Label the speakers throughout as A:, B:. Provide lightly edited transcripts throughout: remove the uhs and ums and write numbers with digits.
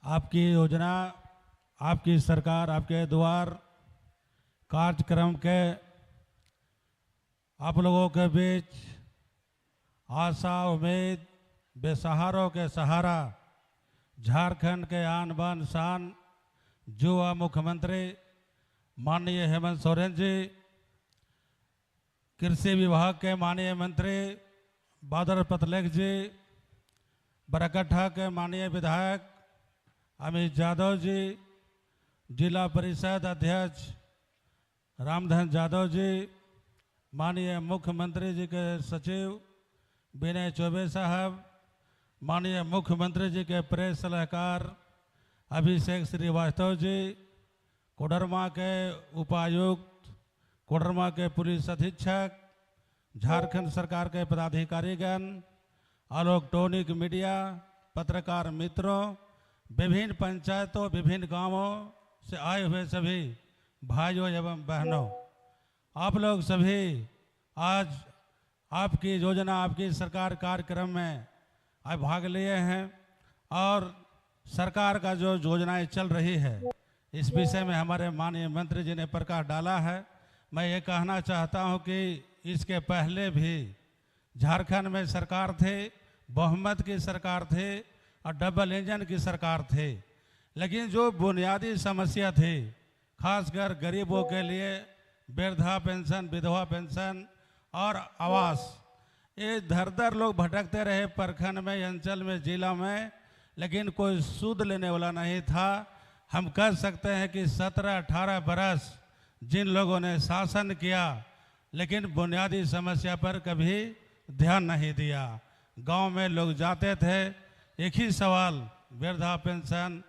A: आपकी योजना, आपकी सरकार, आपके द्वार कार्यक्रम के आप लोगों के बीच आशा, उम्मीद, बेसहारों के सहारा, झारखंड के आन बान शान युवा मुख्यमंत्री माननीय हेमंत सोरेन जी, कृषि विभाग के माननीय मंत्री बादल पत्रलेख जी, बरकट्ठा के माननीय विधायक अमित यादव जी, जिला परिषद अध्यक्ष रामधन यादव जी, माननीय मुख्यमंत्री जी के सचिव विनय चौबे साहब, माननीय मुख्यमंत्री जी के प्रेस सलाहकार अभिषेक श्रीवास्तव जी, कोडरमा के उपायुक्त, कोडरमा के पुलिस अधीक्षक, झारखंड सरकार के पदाधिकारीगण, इलेक्ट्रॉनिक मीडिया, पत्रकार मित्रों, विभिन्न पंचायतों, विभिन्न गांवों से आए हुए सभी भाइयों एवं बहनों, आप लोग सभी आज आपकी योजना, आपकी सरकार कार्यक्रम में आज भाग लिए हैं और सरकार का जो योजनाएं चल रही है इस विषय में हमारे माननीय मंत्री जी ने प्रकाश डाला है। मैं ये कहना चाहता हूं कि इसके पहले भी झारखंड में सरकार थे, बहुमत की सरकार थे और डबल इंजन की सरकार थे, लेकिन जो बुनियादी समस्या थी खासकर गरीबों के लिए वृद्धा पेंशन, विधवा पेंशन और आवास, ये दर दर लोग भटकते रहे प्रखंड में, अंचल में, जिला में, लेकिन कोई सूद लेने वाला नहीं था। हम कह सकते हैं कि 17-18 बरस जिन लोगों ने शासन किया लेकिन बुनियादी समस्या पर कभी ध्यान नहीं दिया। गांव में लोग जाते थे, एक ही सवाल, वृद्धा पेंशन,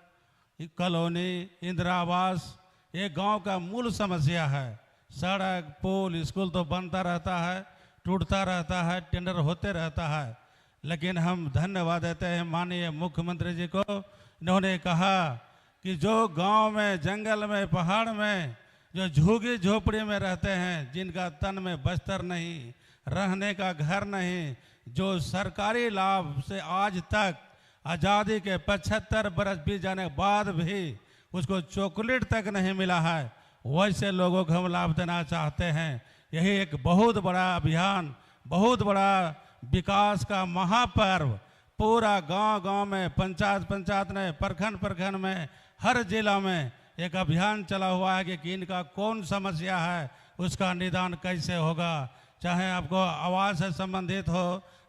A: कॉलोनी, इंदिरा आवास, ये गांव का मूल समस्या है। सड़क, पुल, स्कूल तो बनता रहता है, टूटता रहता है, टेंडर होते रहता है, लेकिन हम धन्यवाद देते हैं माननीय मुख्यमंत्री जी को। इन्होंने कहा कि जो गांव में, जंगल में, पहाड़ में जो झुग्गी झोपड़ी में रहते हैं, जिनका तन में बस्तर नहीं, रहने का घर नहीं, जो सरकारी लाभ से आज तक आज़ादी के 75 बरस बीत जाने के बाद भी उसको चॉकलेट तक नहीं मिला है, वैसे लोगों को हम लाभ देना चाहते हैं। यही एक बहुत बड़ा अभियान, बहुत बड़ा विकास का महापर्व पूरा गांव-गांव में, पंचायत में, प्रखंड में, हर जिला में एक अभियान चला हुआ है कि इनका कौन समस्या है, उसका निदान कैसे होगा। चाहे आपको आवास से संबंधित हो,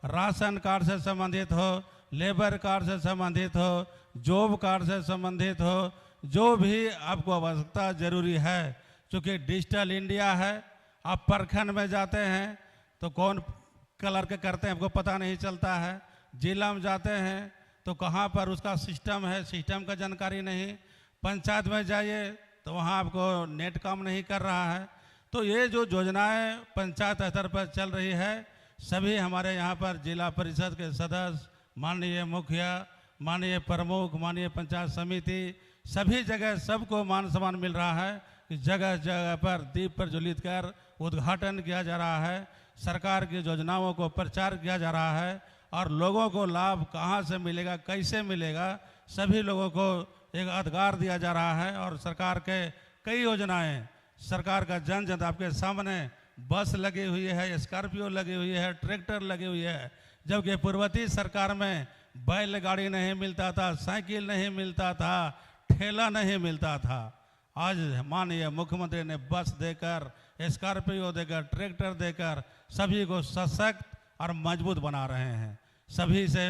A: राशन कार्ड से संबंधित हो, लेबर कार्ड से संबंधित हो, जॉब कार्ड से संबंधित हो, जो भी आपको आवश्यकता जरूरी है। चूँकि डिजिटल इंडिया है, आप प्रखंड में जाते हैं तो कौन कलर के करते हैं आपको पता नहीं चलता है, जिला में जाते हैं तो कहाँ पर उसका सिस्टम है, सिस्टम का जानकारी नहीं, पंचायत में जाइए तो वहाँ आपको नेट काम नहीं कर रहा है। तो ये जो योजनाएं पंचायत स्तर पर चल रही है, सभी हमारे यहाँ पर जिला परिषद के सदस्य, माननीय मुखिया, माननीय प्रमुख, माननीय पंचायत समिति, सभी जगह सबको मान सम्मान मिल रहा है कि जगह जगह पर दीप प्रज्वलित कर उद्घाटन किया जा रहा है, सरकार की योजनाओं को प्रचार किया जा रहा है और लोगों को लाभ कहाँ से मिलेगा, कैसे मिलेगा, सभी लोगों को एक अधिकार दिया जा रहा है। और सरकार के कई योजनाएं, सरकार का जन जन आपके सामने, बस लगी हुई है, स्कॉर्पियो लगी हुई है, ट्रैक्टर लगी हुई है, जबकि पूर्ववर्ती सरकार में बैलगाड़ी नहीं मिलता था, साइकिल नहीं मिलता था, ठेला नहीं मिलता था। आज माननीय मुख्यमंत्री ने बस देकर, स्कॉर्पियो देकर, ट्रैक्टर देकर सभी को सशक्त और मजबूत बना रहे हैं। सभी से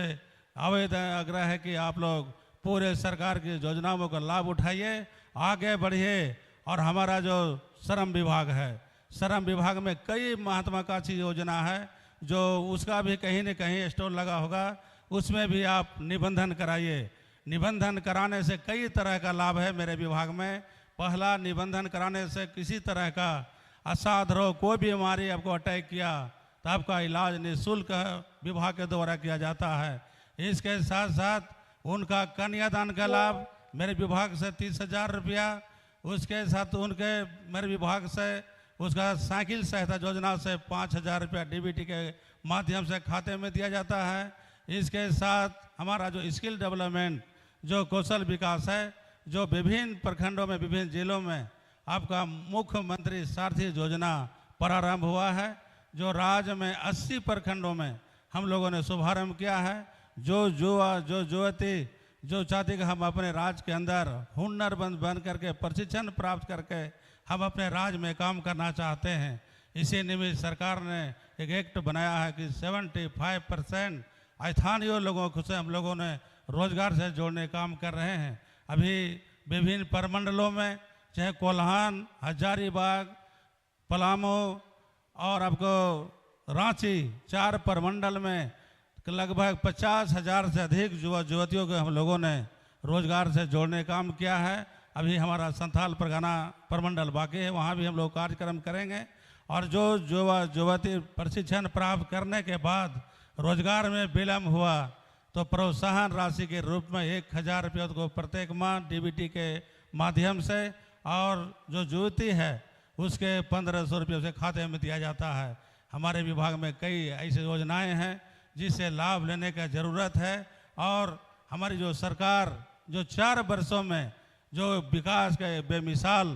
A: आवेदन, आग्रह है कि आप लोग पूरे सरकार की योजनाओं का लाभ उठाइए, आगे बढ़िए। और हमारा जो श्रम विभाग है, श्रम विभाग में कई महत्वाकांक्षी योजना है, जो उसका भी कहीं न कहीं स्टॉल लगा होगा, उसमें भी आप निबंधन कराइए। निबंधन कराने से कई तरह का लाभ है मेरे विभाग में। पहला, निबंधन कराने से किसी तरह का असाध्य रोग, कोई बीमारी आपको अटैक किया तो आपका इलाज निःशुल्क विभाग के द्वारा किया जाता है। इसके साथ साथ उनका कन्यादान का लाभ मेरे विभाग से 30,000 रुपया, उसके साथ उनके मेरे विभाग से उसका साइकिल सहायता योजना से 5,000 रुपया डीबीटी के माध्यम से खाते में दिया जाता है। इसके साथ हमारा जो स्किल डेवलपमेंट जो कौशल विकास है, जो विभिन्न प्रखंडों में, विभिन्न जिलों में आपका मुख्यमंत्री सारथी योजना प्रारंभ हुआ है, जो राज्य में 80 प्रखंडों में हम लोगों ने शुभारंभ किया है। जो युवा, जो युवती जो चाहती कि हम अपने राज्य के अंदर हुनरमंद बन करके प्रशिक्षण प्राप्त करके हम अपने राज्य में काम करना चाहते हैं, इसी निमित्त सरकार ने एक एक्ट बनाया है कि 75% स्थानीय लोगों को से हम लोगों ने रोजगार से जोड़ने काम कर रहे हैं। अभी विभिन्न प्रमंडलों में, चाहे कोल्हान, हजारीबाग, पलामू और आपको रांची, 4 प्रमंडल में लगभग 50,000 से अधिक युवा युवतियों को हम लोगों ने रोजगार से जोड़ने काम किया है। अभी हमारा संथाल परगना प्रमंडल बाकी है, वहाँ भी हम लोग कार्यक्रम करेंगे। और जो युवा युवती प्रशिक्षण प्राप्त करने के बाद रोजगार में विलम्ब हुआ तो प्रोत्साहन राशि के रूप में 1,000 रुपये को प्रत्येक माह डीबीटी के माध्यम से, और जो युवती है उसके 1,500 रुपये से खाते में दिया जाता है। हमारे विभाग में कई ऐसी योजनाएं हैं जिससे लाभ लेने का ज़रूरत है। और हमारी जो सरकार जो 4 वर्षों में जो विकास का बेमिसाल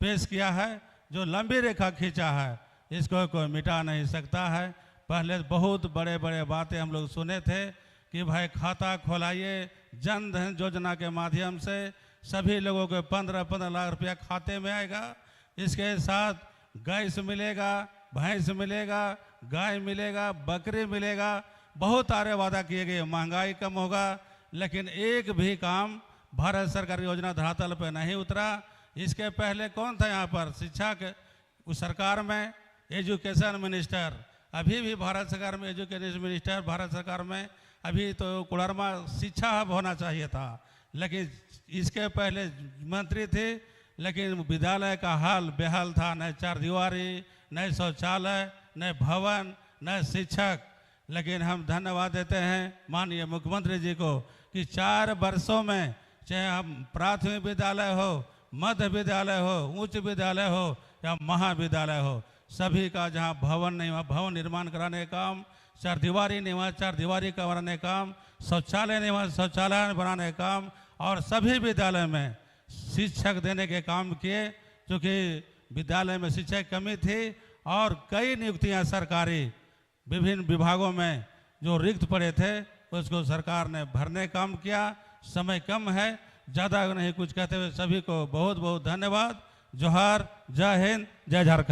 A: पेश किया है, जो लंबी रेखा खींचा है, इसको कोई मिटा नहीं सकता है। पहले बहुत बड़े बड़े बातें हम लोग सुने थे कि भाई खाता खोलाइए, जन धन योजना के माध्यम से सभी लोगों को 15-15 लाख रुपया खाते में आएगा। इसके साथ गैस मिलेगा, भैंस मिलेगा, गाय मिलेगा, बकरी मिलेगा, बहुत सारे वादा किए गए। महंगाई कम होगा, लेकिन एक भी काम भारत सरकार योजना धरातल पर नहीं उतरा। इसके पहले कौन था यहाँ पर शिक्षा के उस सरकार में? Education minister. अभी भी भारत सरकार में एजुकेशन मिनिस्टर, भारत सरकार में अभी तो कुड़रमा शिक्षा हब होना चाहिए था, लेकिन इसके पहले मंत्री थे, लेकिन विद्यालय का हाल बेहाल था। न चारदीवारी, न शौचालय, न भवन, न शिक्षक। लेकिन हम धन्यवाद देते हैं माननीय मुख्यमंत्री जी को कि 4 वर्षों में, चाहे हम प्राथमिक विद्यालय हो, मध्य विद्यालय हो, उच्च विद्यालय हो या महाविद्यालय हो, सभी का जहां भवन नहीं हुआ भवन निर्माण कराने का काम, चारदीवारी नहीं हुआ चारदीवारी का बनाने का काम, शौचालय नहीं हुआ शौचालय बनाने का काम, और सभी विद्यालय में शिक्षक देने के काम किए। क्योंकि विद्यालय में शिक्षक की कमी थी और कई नियुक्तियां सरकारी विभिन्न विभागों में जो रिक्त पड़े थे उसको सरकार ने भरने काम किया। समय कम है, ज़्यादा नहीं कुछ कहते हुए सभी को बहुत बहुत धन्यवाद। जोहार, जय हिंद, जय झारखंड।